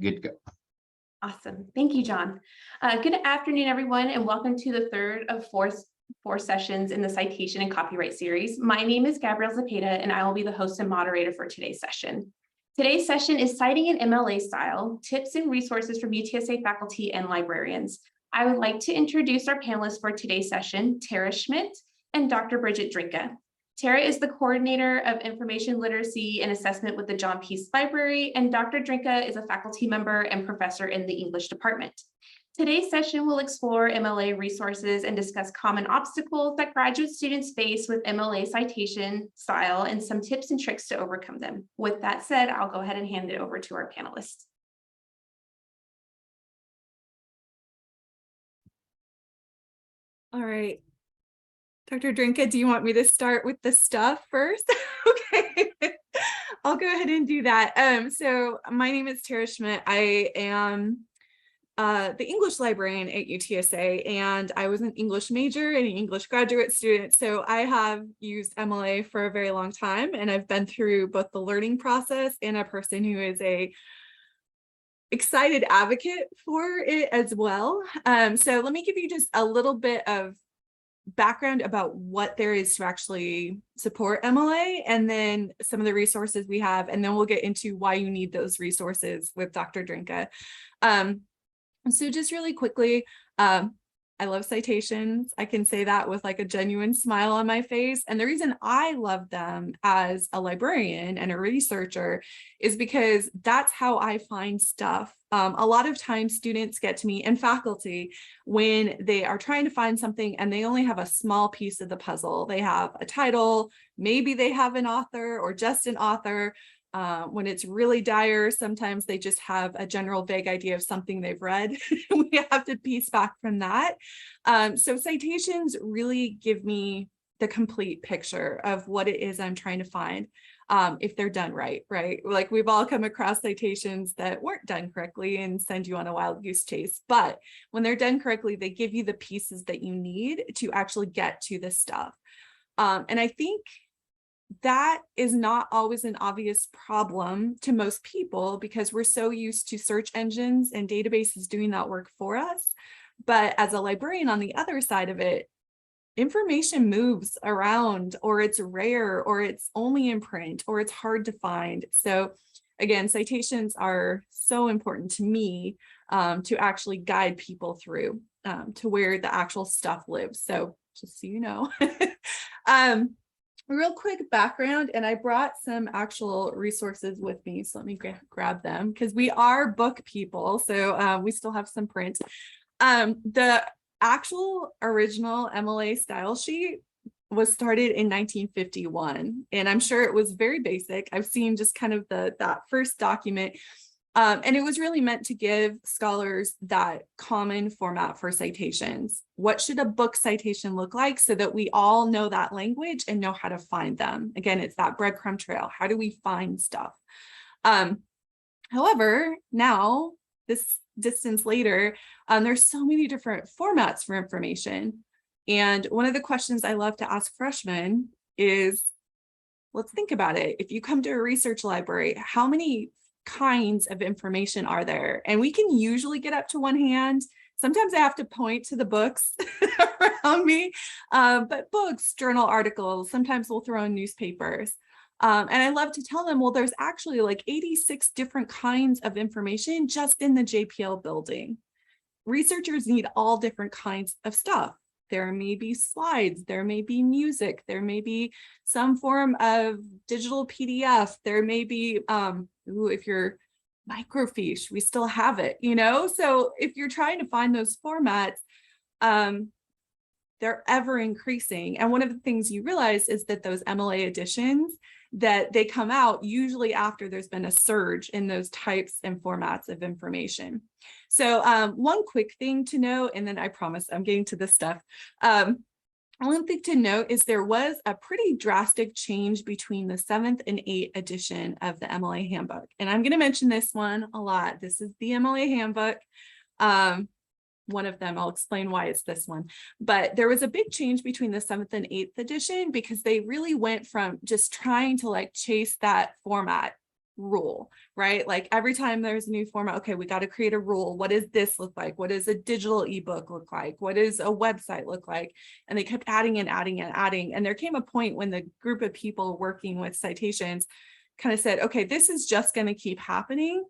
Good to go. Awesome. Thank you, John. Good afternoon, everyone, and welcome to the third of four sessions in the citation and copyright series. My name is Gabrielle Zepeda, and I will be the host and moderator for today's session. Today's session is Citing in MLA Style, Tips and Resources from UTSA Faculty and Librarians. I would like to introduce our panelists for today's session, Tara Schmidt and Dr. Bridget Drinka. Tara is the coordinator of information literacy and assessment with the John Peace Library, and Dr. Drinka is a faculty member and professor in the English department. Today's session will explore MLA resources and discuss common obstacles that graduate students face with MLA citation style and some tips and tricks to overcome them. With that said, I'll go ahead and hand it over to our panelists. All right. Dr. Drinka, do you want me to start with the stuff first? Okay, I'll go ahead and do that. So my name is Tara Schmidt. I am the English librarian at UTSA, and I was an English major and an English graduate student. So I have used MLA for a very long time, and I've been through both the learning process and a person who is a excited advocate for it as well. So let me give you just a little bit of background about what there is to actually support MLA, and then some of the resources we have, and then we'll get into why you need those resources with Dr. Drinka. So just really quickly, I love citations. I can say that with like a genuine smile on my face. And the reason I love them as a librarian and a researcher is because that's how I find stuff. A lot of times students get to me, and faculty, when they are trying to find something and they only have a small piece of the puzzle. They have a title, maybe they have an author or just an author. When it's really dire, sometimes they just have a general vague idea of something they've read. We have to piece back from that. So citations really give me the complete picture of what it is I'm trying to find, if they're done right? Like we've all come across citations that weren't done correctly and send you on a wild goose chase. But when they're done correctly, they give you the pieces that you need to actually get to the stuff. And I think that is not always an obvious problem to most people because we're so used to search engines and databases doing that work for us. But as a librarian on the other side of it, information moves around, or it's rare, or it's only in print, or it's hard to find. So again, citations are so important to me to actually guide people through to where the actual stuff lives. So just so you know. Real quick background, and I brought some actual resources with me, so let me grab them because we are book people, so we still have some print. The actual original MLA style sheet was started in 1951, and I'm sure it was very basic. I've seen just kind of that first document. And it was really meant to give scholars that common format for citations. What should a book citation look like so that we all know that language and know how to find them? Again, it's that breadcrumb trail. How do we find stuff? However, now, this distance later, there's so many different formats for information. And one of the questions I love to ask freshmen is, let's think about it. If you come to a research library, how many kinds of information are there? And we can usually get up to one hand. Sometimes I have to point to the books around me, but books, journal articles, sometimes we'll throw in newspapers. And I love to tell them, well, there's actually like 86 different kinds of information just in the JPL building. Researchers need all different kinds of stuff. There may be slides, there may be music, there may be some form of digital PDF, there may be, if you're microfiche, we still have it, So if you're trying to find those formats, they're ever increasing. And one of the things you realize is that those MLA editions, that they come out usually after there's been a surge in those types and formats of information. So one quick thing to note, and then I promise I'm getting to this stuff. One thing to note is there was a pretty drastic change between the 7th and 8th edition of the MLA handbook. And I'm going to mention this one a lot. This is the MLA handbook. One of them, I'll explain why it's this one. But there was a big change between the 7th and 8th edition because they really went from just trying to like chase that format rule, right? Like every time there's a new format, okay, we got to create a rule. What does this look like? What does a digital ebook look like? What does a website look like? And they kept adding and adding and adding. And there came a point when the group of people working with citations kind of said, okay, this is just going to keep happening.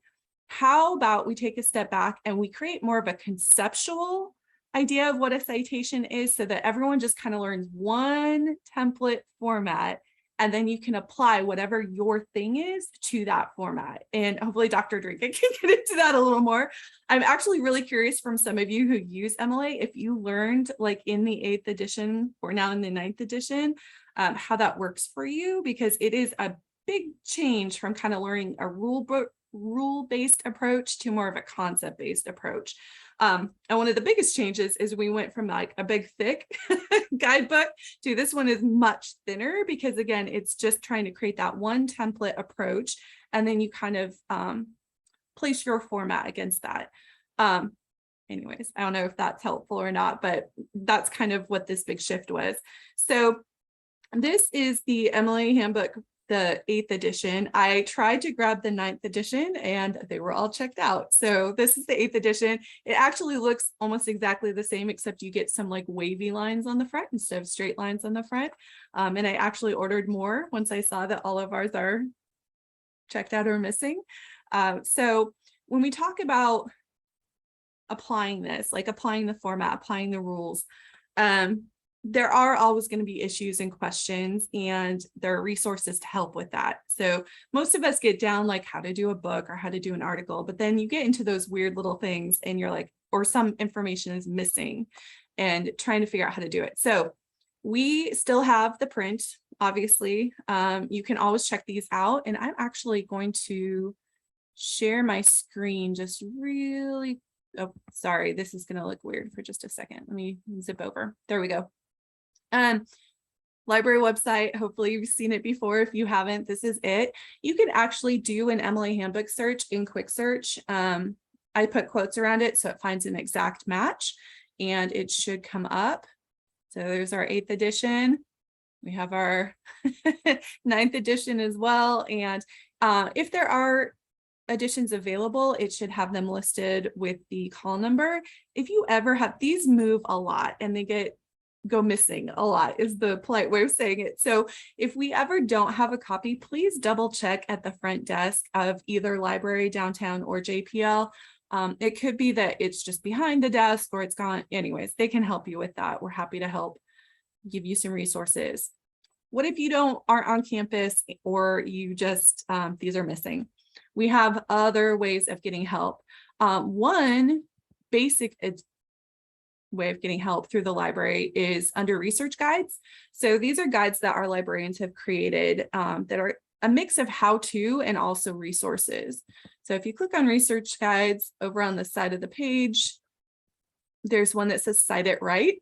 How about we take a step back and we create more of a conceptual idea of what a citation is, so that everyone just kind of learns one template format, and then you can apply whatever your thing is to that format. And hopefully Dr. Drinka can get into that a little more. I'm actually really curious from some of you who use MLA, if you learned like in the 8th edition or now in the 9th edition, how that works for you, because it is a big change from kind of learning a rule-based approach to more of a concept-based approach. And one of the biggest changes is we went from like a big thick guidebook to this one is much thinner, because again, it's just trying to create that one template approach, and then you kind of place your format against that. Anyways, I don't know if that's helpful or not, but that's kind of what this big shift was. So this is the MLA handbook, the 8th edition. I tried to grab the 9th edition and they were all checked out. So this is the 8th edition. It actually looks almost exactly the same, except you get some like wavy lines on the front instead of straight lines on the front. And I actually ordered more once I saw that all of ours are checked out or missing. So when we talk about applying this, like applying the format, applying the rules, there are always going to be issues and questions, and there are resources to help with that. So most of us get down like how to do a book or how to do an article, but then you get into those weird little things and you're like, or some information is missing, and trying to figure out how to do it. So we still have the print, obviously. You can always check these out, and I'm actually going to share my screen just really, oh, sorry, this is going to look weird for just a second. Let me zip over. There we go. Library website, hopefully you've seen it before. If you haven't, this is it. You can actually do an MLA handbook search in quick search. I put quotes around it so it finds an exact match, and it should come up. So there's our 8th edition. We have our 9th edition as well. And if there are editions available, it should have them listed with the call number. If you ever have, these move a lot and they go missing a lot is the polite way of saying it. So if we ever don't have a copy, please double check at the front desk of either library downtown or JPL. It could be that it's just behind the desk or it's gone. Anyways, they can help you with that. We're happy to help give you some resources. What if you aren't on campus, or you just, these are missing? We have other ways of getting help. One basic way of getting help through the library is under research guides. So these are guides that our librarians have created that are a mix of how-to and also resources. So if you click on research guides over on the side of the page, there's one that says Cite It Right.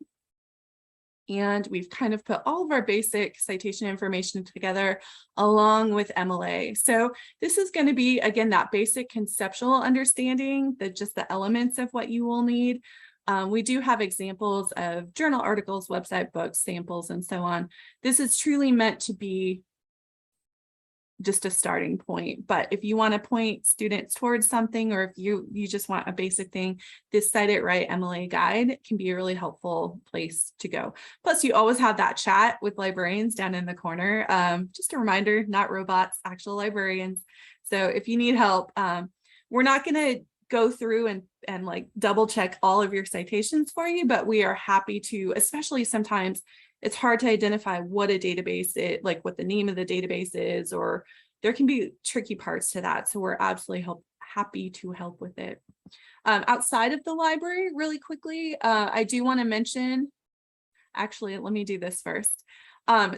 And we've kind of put all of our basic citation information together along with MLA. So this is going to be, again, that basic conceptual understanding, just the elements of what you will need. We do have examples of journal articles, website books, samples, and so on. This is truly meant to be just a starting point. But if you want to point students towards something, or if you just want a basic thing, this Cite It Right MLA guide can be a really helpful place to go. Plus, you always have that chat with librarians down in the corner. Just a reminder, not robots, actual librarians. So if you need help, we're not going to go through and like double check all of your citations for you, but we are happy to, especially sometimes it's hard to identify what a database is, like what the name of the database is, or there can be tricky parts to that. So we're absolutely happy to help with it. Outside of the library, really quickly, I do want to mention, actually, let me do this first.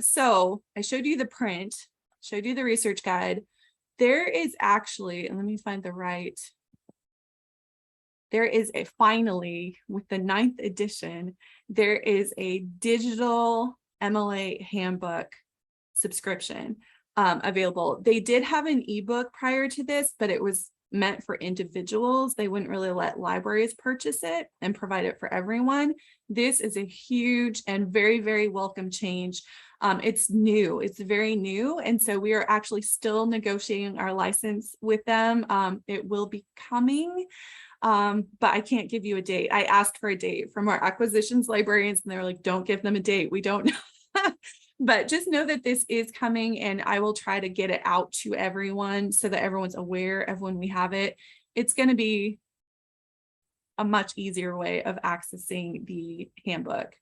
So I showed you the print, showed you the research guide. There is actually, and let me find the right, there is a, finally, with the 9th edition, there is a digital MLA handbook subscription available. They did have an ebook prior to this, but it was meant for individuals. They wouldn't really let libraries purchase it and provide it for everyone. This is a huge and very, very welcome change. It's new, it's very new. And so we are actually still negotiating our license with them. It will be coming, but I can't give you a date. I asked for a date from our acquisitions librarians and they're like, don't give them a date. We don't know. But just know that this is coming and I will try to get it out to everyone so that everyone's aware of when we have it. It's going to be a much easier way of accessing the handbook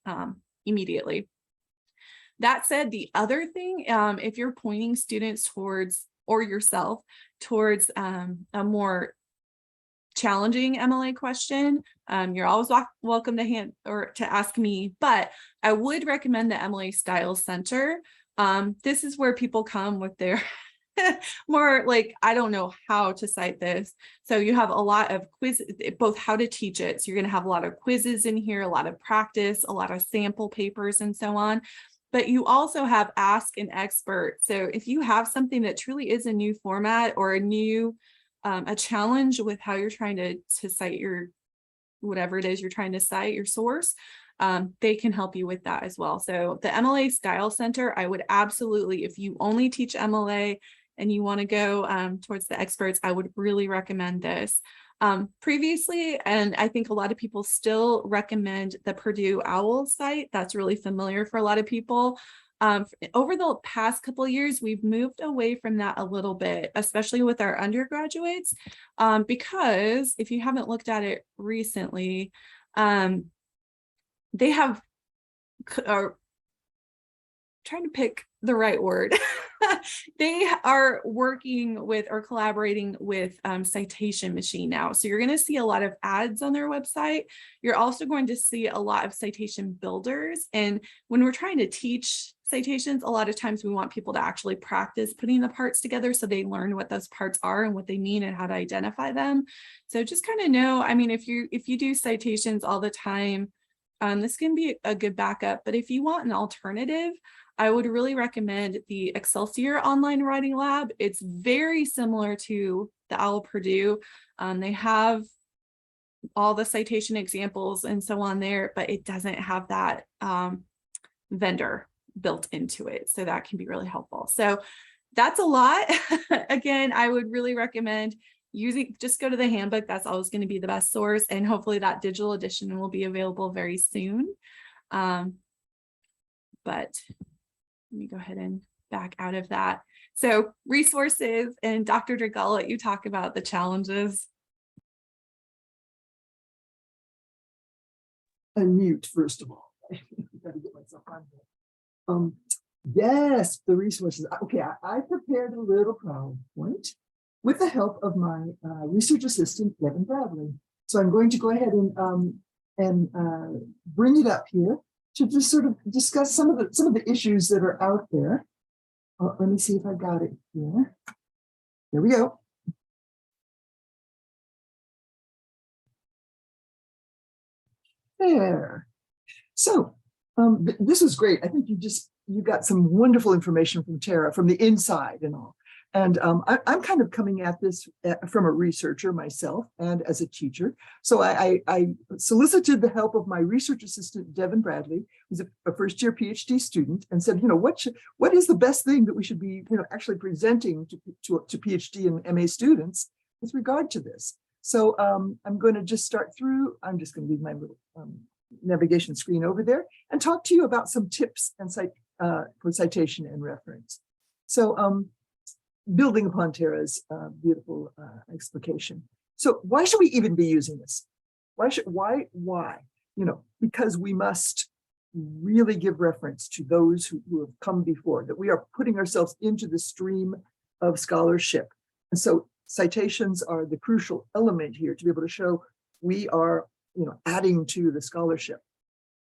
immediately. That said, the other thing, if you're pointing students towards, or yourself towards a more challenging MLA question, you're always welcome to ask me, but I would recommend the MLA Style Center. This is where people come with their more like, I don't know how to cite this. So you have a lot of quizzes, both how to teach it. So you're going to have a lot of quizzes in here, a lot of practice, a lot of sample papers and so on. But you also have Ask an Expert. So if you have something that truly is a new format or a challenge with how you're trying to cite your, whatever it is you're trying to cite, your source, they can help you with that as well. So the MLA Style Center, I would absolutely, if you only teach MLA and you want to go towards the experts, I would really recommend this. Previously, and I think a lot of people still recommend the Purdue OWL site. That's really familiar for a lot of people. Over the past couple of years, we've moved away from that a little bit, especially with our undergraduates, because if you haven't looked at it recently, they have, trying to pick the right word. They are working with or collaborating with Citation Machine now. So you're going to see a lot of ads on their website. You're also going to see a lot of citation builders. And when we're trying to teach citations, a lot of times we want people to actually practice putting the parts together so they learn what those parts are and what they mean and how to identify them. So just kind of know, I mean, if you do citations all the time, this can be a good backup. But if you want an alternative, I would really recommend the Excelsior Online Writing Lab. It's very similar to the OWL Purdue. They have all the citation examples and so on there, but it doesn't have that vendor built into it. So that can be really helpful. So that's a lot. Again, I would really recommend just go to the handbook. That's always going to be the best source. And hopefully that digital edition will be available very soon. But let me go ahead and back out of that. So resources, and Dr. Drake, I'll let you talk about the challenges. Unmute, first of all. Gotta get myself on here. Yes, the resources. Okay, I prepared a little PowerPoint with the help of my research assistant, Devin Bradley. So I'm going to go ahead and bring it up here to just sort of discuss some of the issues that are out there. Let me see if I got it here. There we go. There. So this was great. I think you got some wonderful information from Tara from the inside and all. And I'm kind of coming at this from a researcher myself and as a teacher. So I solicited the help of my research assistant, Devin Bradley, who's a first-year PhD student, and said, what is the best thing that we should be, actually presenting to PhD and MA students with regard to this? So I'm going to just start through. I'm just going to leave my little navigation screen over there and talk to you about some tips and for citation and reference. So building upon Tara's beautiful explication. So why should we even be using this? Why? Because we must really give reference to those who have come before, that we are putting ourselves into the stream of scholarship. And so citations are the crucial element here to be able to show we are, adding to the scholarship.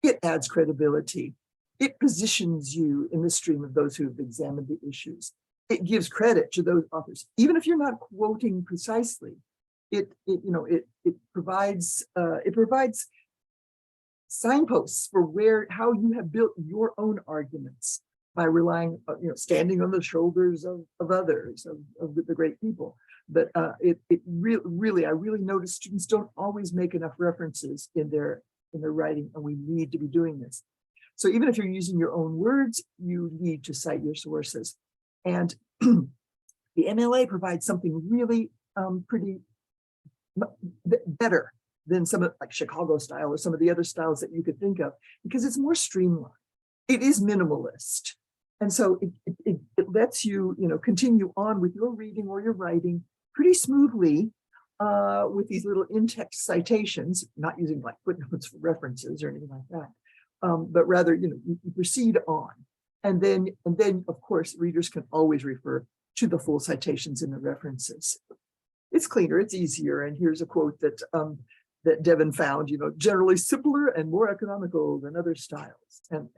It adds credibility. It positions you in the stream of those who have examined the issues. It gives credit to those authors, even if you're not quoting precisely. It provides signposts for how you have built your own arguments by relying, standing on the shoulders of others, of the great people. But I really notice students don't always make enough references in their writing, and we need to be doing this. So even if you're using your own words, you need to cite your sources. And the MLA provides something really pretty better than some of like Chicago style or some of the other styles that you could think of, because it's more streamlined. It is minimalist. And so it lets you, continue on with your reading or your writing pretty smoothly with these little in-text citations, not using like footnotes for references or anything like that, but rather, you proceed on. And then, of course, readers can always refer to the full citations in the references. It's cleaner, it's easier. And here's a quote that that Devin found, generally simpler and more economical than other styles. And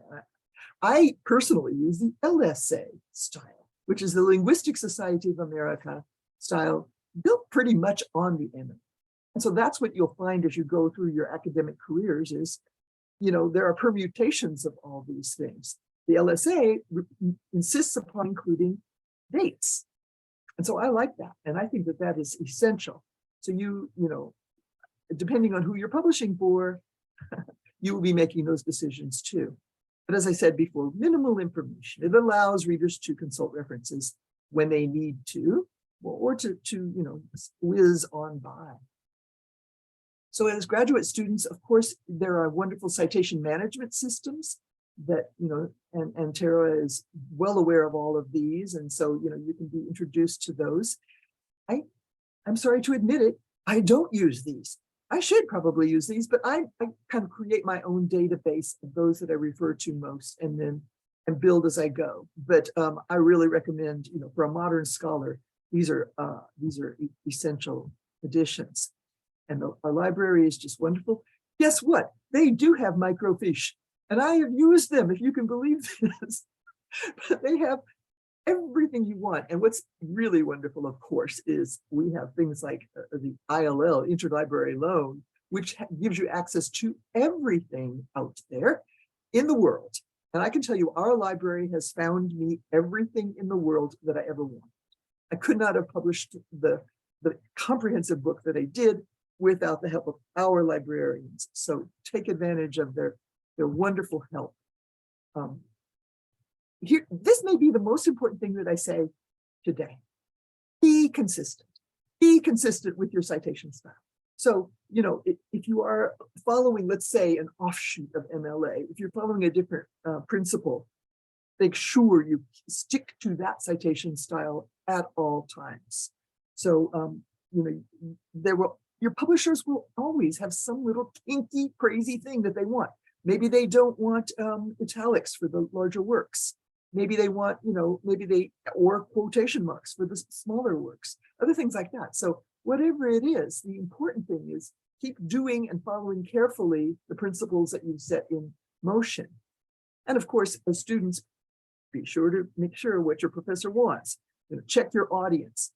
I personally use the LSA style, which is the Linguistic Society of America style, built pretty much on the MLA. And so that's what you'll find as you go through your academic careers is, there are permutations of all these things. The LSA insists upon including dates. And so I like that. And I think that that is essential. So depending on who you're publishing for, you will be making those decisions too. But as I said before, minimal information. It allows readers to consult references when they need to, or to whiz on by. So as graduate students, of course, there are wonderful citation management systems that, and Tara is well aware of all of these. And so, you can be introduced to those. I'm sorry to admit it, I don't use these. I should probably use these, but I kind of create my own database of those that I refer to most and build as I go. But I really recommend, for a modern scholar, these are essential additions. And our library is just wonderful. Guess what? They do have microfiche, and I have used them, if you can believe this. But they have everything you want. And what's really wonderful, of course, is we have things like the ILL, interlibrary loan, which gives you access to everything out there in the world. And I can tell you, our library has found me everything in the world that I ever wanted. I could not have published the comprehensive book that I did without the help of our librarians. So take advantage of their wonderful help. This may be the most important thing that I say today. Be consistent. Be consistent with your citation style. So, if you are following, let's say, an offshoot of MLA, if you're following a different principle, make sure you stick to that citation style at all times. So, your publishers will always have some little kinky, crazy thing that they want. Maybe they don't want italics for the larger works. Maybe they want, or quotation marks for the smaller works, other things like that. So whatever it is, the important thing is keep doing and following carefully the principles that you've set in motion. And of course, as students, be sure to make sure what your professor wants. Check your audience,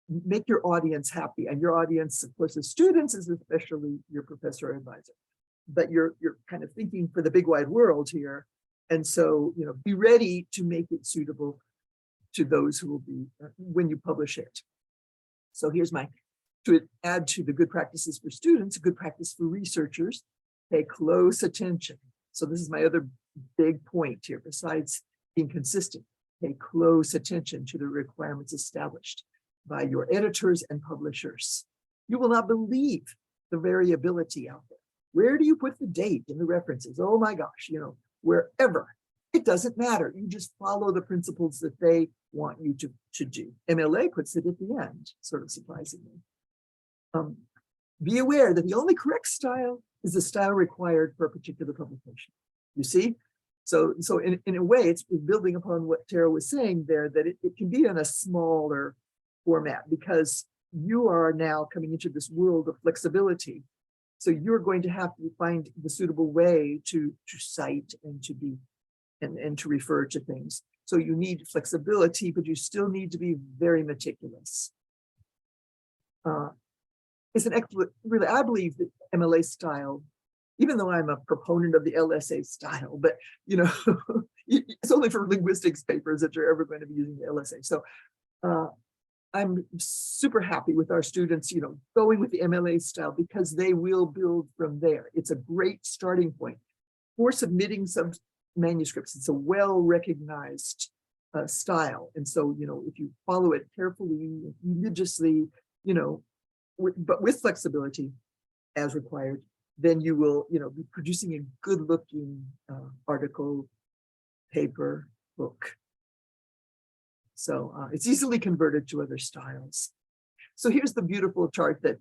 make your audience happy. And your audience, of course, as students, is especially your professor or advisor. But you're kind of thinking for the big wide world here. And so, be ready to make it suitable to those who will be when you publish it. So here's to add to the good practices for students, a good practice for researchers, pay close attention. So this is my other big point here, besides being consistent, pay close attention to the requirements established by your editors and publishers. You will not believe the variability out there. Where do you put the date in the references? Oh my gosh, wherever. It doesn't matter. You just follow the principles that they want you to do. MLA puts it at the end, sort of surprisingly. Be aware that the only correct style is the style required for a particular publication. You see? So in a way, it's building upon what Tara was saying there, that it can be in a smaller format because you are now coming into this world of flexibility. So you're going to have to find the suitable way to cite and to be and to refer to things. So you need flexibility, but you still need to be very meticulous. It's an excellent, really, I believe that MLA style, even though I'm a proponent of the LSA style, but it's only for linguistics papers that you're ever going to be using the LSA. So I'm super happy with our students, going with the MLA style because they will build from there. It's a great starting point for submitting some manuscripts. It's a well-recognized style. And so, if you follow it carefully, religiously, but with flexibility as required, then you will, be producing a good-looking article, paper, book. So it's easily converted to other styles. So here's the beautiful chart that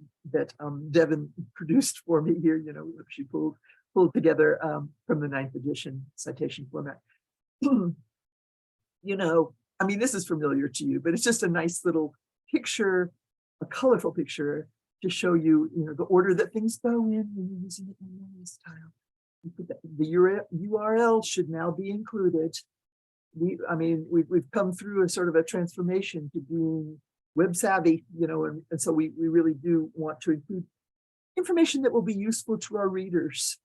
Devin produced for me here. She pulled together from the 9th edition citation format. This is familiar to you, but it's just a nice little picture, a colorful picture to show you, the order that things go in when you're using it in this style. The URL should now be included. We've come through a sort of a transformation to being web savvy, and so we really do want to include information that will be useful to our readers,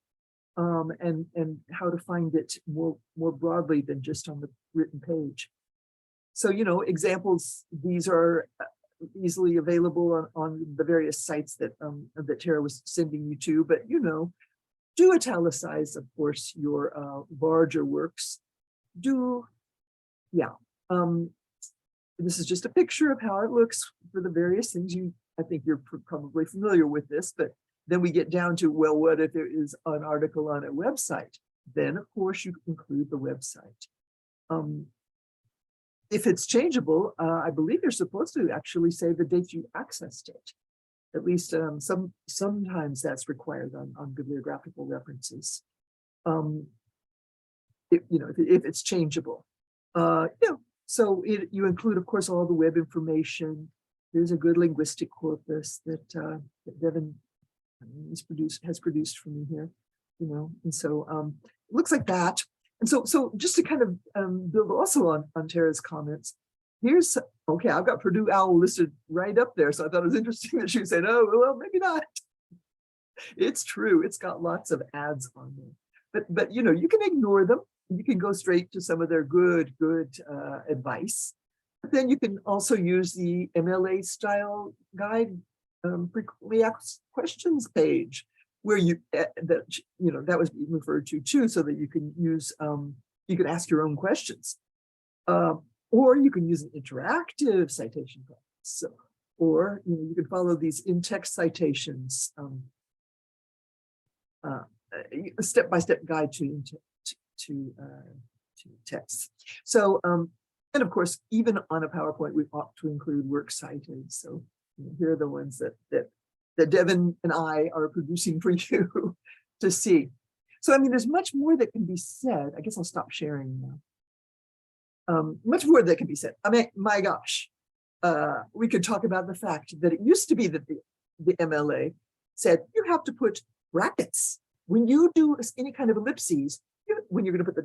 and how to find it more broadly than just on the written page. So, examples, these are easily available on the various sites that Tara was sending you to, but do italicize, of course, your larger works. This is just a picture of how it looks for the various things. I think you're probably familiar with this, but then we get down to, well, what if there is an article on a website? Then, of course, you include the website. If it's changeable, I believe you're supposed to actually say the date you accessed it. At least sometimes that's required on bibliographical references. If it's changeable. So you include, of course, all the web information. There's a good linguistic corpus that Devin has produced for me here, and so it looks like that. And so just to kind of build also on Tara's comments, I've got Purdue OWL listed right up there. So I thought it was interesting that she said, oh, well, maybe not. It's true. It's got lots of ads on there, but you can ignore them. You can go straight to some of their good advice. But then you can also use the MLA style guide, frequently asked questions page, where that was being referred to too, so that you can use, you can ask your own questions, or you can use an interactive citation process, or you can follow these in-text citations, a step-by-step guide to text. So, and of course, even on a PowerPoint, we ought to include works cited. So here are the ones that Devin and I are producing for you to see. So, there's much more that can be said. I guess I'll stop sharing now. Much more that can be said. My gosh, we could talk about the fact that it used to be that the MLA said you have to put brackets when you do any kind of ellipses. When you're going to put the ...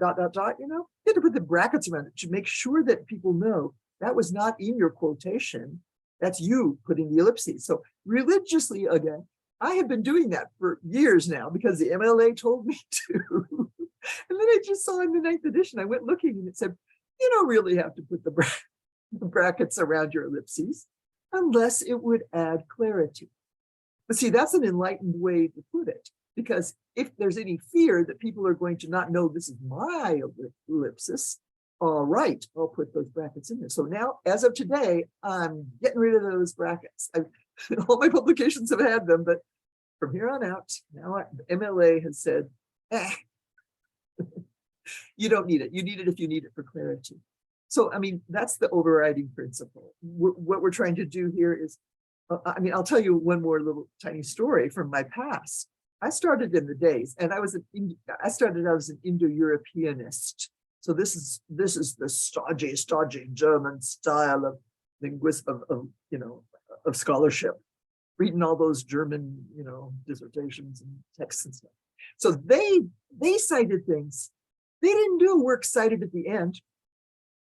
you have to put the brackets around it to make sure that people know that was not in your quotation. That's you putting the ellipses. So religiously, again, I have been doing that for years now because the MLA told me to. And then I just saw in the 9th edition, I went looking and it said, you don't really have to put the brackets around your ellipses unless it would add clarity. But see, that's an enlightened way to put it, because if there's any fear that people are going to not know this is my ellipsis, all right, I'll put those brackets in there. So now, as of today, I'm getting rid of those brackets. All my publications have had them, but from here on out, now MLA has said, you don't need it. You need it if you need it for clarity. So, that's the overriding principle. What we're trying to do here is, I'll tell you one more little tiny story from my past. I started in the days, and I started out as an Indo-Europeanist. So this is the stodgy German style of of scholarship, reading all those German, dissertations and texts and stuff. So they cited things. They didn't do work cited at the end.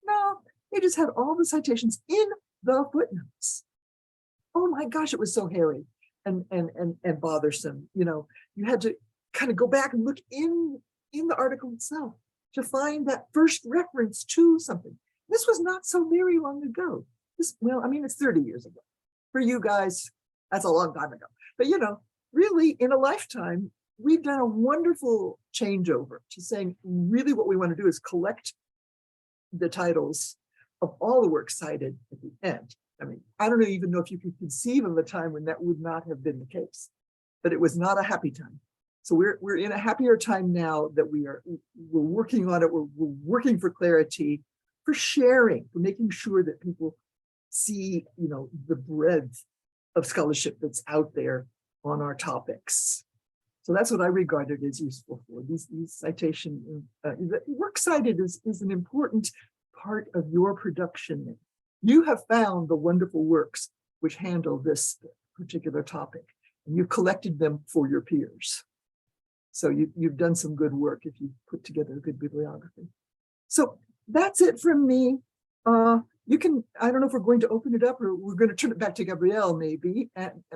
No, they just had all the citations in the footnotes. Oh my gosh, it was so hairy and bothersome. You had to kind of go back and look in the article itself to find that first reference to something. This was not so very long ago. It's 30 years ago. For you guys, that's a long time ago. But really, in a lifetime, we've done a wonderful changeover to saying really what we want to do is collect the titles of all the works cited at the end. I mean, I don't even know if you can conceive of a time when that would not have been the case, but it was not a happy time. So we're in a happier time now that we're working on it. We're working for clarity, for sharing, for making sure that people see, the breadth of scholarship that's out there on our topics. So that's what I regarded as useful for these citation. The works cited is an important part of your production. You have found the wonderful works which handle this particular topic, and you've collected them for your peers. So you've done some good work if you put together a good bibliography. So that's it from me. You can, I don't know if we're going to open it up or we're going to turn it back to Gabrielle maybe,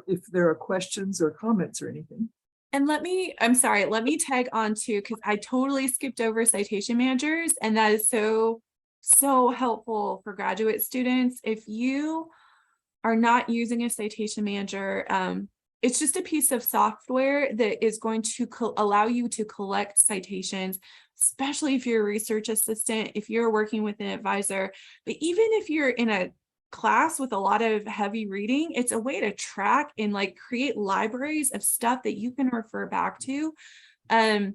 if there are questions or comments or anything. And I'm sorry, let me tag on too, because I totally skipped over citation managers, and that is so helpful for graduate students. If you are not using a citation manager, it's just a piece of software that is going to allow you to collect citations, especially if you're a research assistant, if you're working with an advisor, but even if you're in a class with a lot of heavy reading, it's a way to track and create libraries of stuff that you can refer back to. There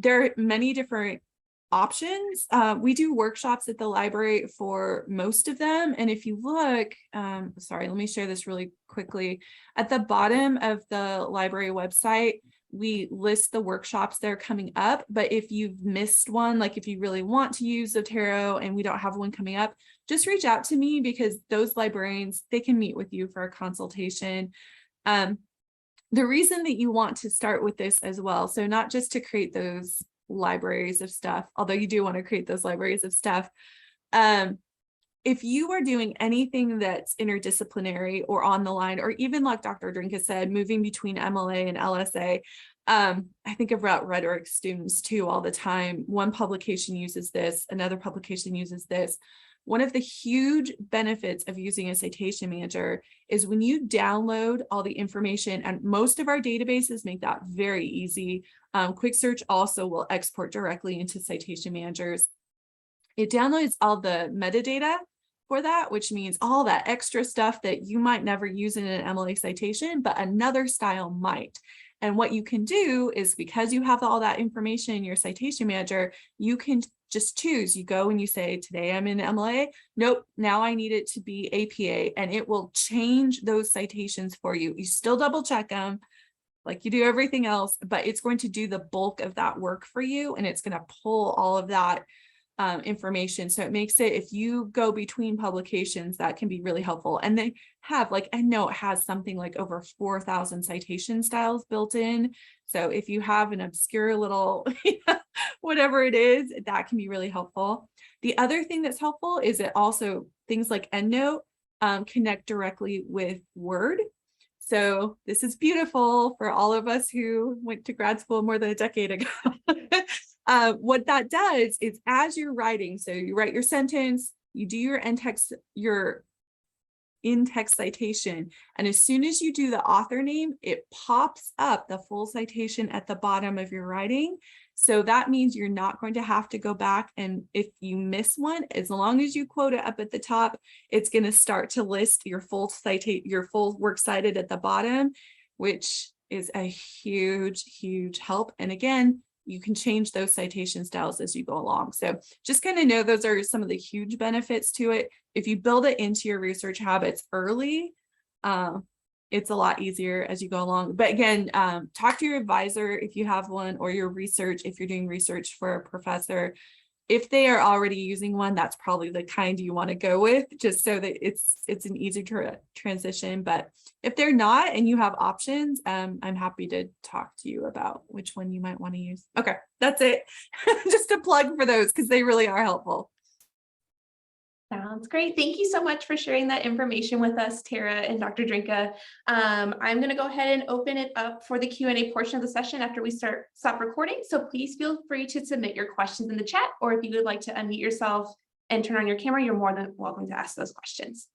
are many different options. We do workshops at the library for most of them. And if you look, sorry, let me share this really quickly. At the bottom of the library website, we list the workshops that are coming up. But if you've missed one, like if you really want to use Zotero and we don't have one coming up, just reach out to me, because those librarians, they can meet with you for a consultation. The reason that you want to start with this as well, so not just to create those libraries of stuff, although you do want to create those libraries of stuff. If you are doing anything that's interdisciplinary or on the line, or even like Dr. Drinka said, moving between MLA and LSA, I think about rhetoric students too all the time. One publication uses this, another publication uses this. One of the huge benefits of using a citation manager is when you download all the information, and most of our databases make that very easy. Quick Search also will export directly into citation managers. It downloads all the metadata for that, which means all that extra stuff that you might never use in an MLA citation, but another style might. And what you can do is, because you have all that information in your citation manager, you can just choose. You go and you say, today I'm in MLA. Nope, now I need it to be APA, and it will change those citations for you. You still double check them like you do everything else, but it's going to do the bulk of that work for you, and it's going to pull all of that information. So it makes it, if you go between publications, that can be really helpful. And they have, like, EndNote has something like over 4,000 citation styles built in. So if you have an obscure little whatever it is, that can be really helpful. The other thing that's helpful is it also, things like EndNote connect directly with Word. So this is beautiful for all of us who went to grad school more than a decade ago. What that does is, as you're writing, so you write your sentence, you do your in-text citation, and as soon as you do the author name, it pops up the full citation at the bottom of your writing. So that means you're not going to have to go back, and if you miss one, as long as you quote it up at the top, it's going to start to list your full works cited at the bottom, which is a huge help. And again, you can change those citation styles as you go along. So just kind of know those are some of the huge benefits to it. If you build it into your research habits early, it's a lot easier as you go along. But again, talk to your advisor if you have one, or your research, if you're doing research for a professor. If they are already using one, that's probably the kind you want to go with, just so that it's an easy transition. But if they're not and you have options, I'm happy to talk to you about which one you might want to use. Okay, that's it. Just a plug for those, because they really are helpful. Sounds great. Thank you so much for sharing that information with us, Tara and Dr. Drinka. I'm going to go ahead and open it up for the Q&A portion of the session after we stop recording. So please feel free to submit your questions in the chat, or if you would like to unmute yourself and turn on your camera, you're more than welcome to ask those questions.